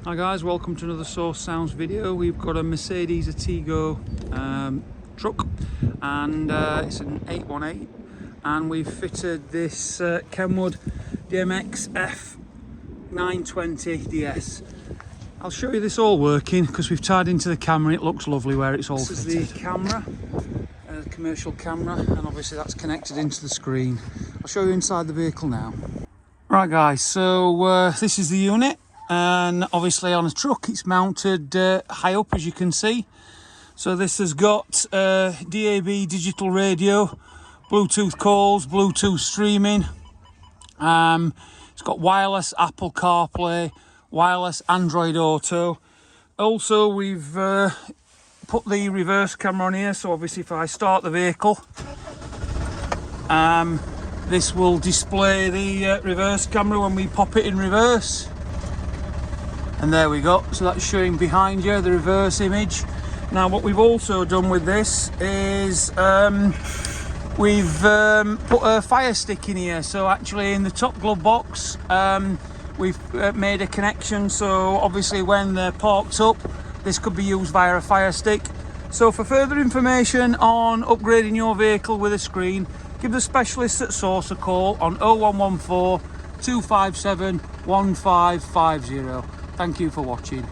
Hi guys, welcome to another Source Sounds video. We've got a Mercedes Atego truck and it's an 818 and we've fitted this Kenwood DMX F920 DS. I'll show you this all working because we've tied into the camera. It looks lovely where it's all fitted. This is the camera, the commercial camera, and obviously that's connected into the screen. I'll show you inside the vehicle now. Right guys, so this is the unit. And obviously on a truck it's mounted high up, as you can see. So this has got DAB digital radio, Bluetooth calls, Bluetooth streaming. It's got wireless Apple CarPlay, wireless Android Auto. Also we've put the reverse camera on here, so obviously if I start the vehicle this will display the reverse camera when we pop it in reverse. And there we go, so that's showing behind you the reverse image. Now what we've also done with this is we've put a FireStick in here. So actually in the top glove box we've made a connection, so obviously when they're parked up this could be used via a FireStick. So for further information on upgrading your vehicle with a screen, give the specialists at Source a call on 0114 257 1550. Thank you for watching.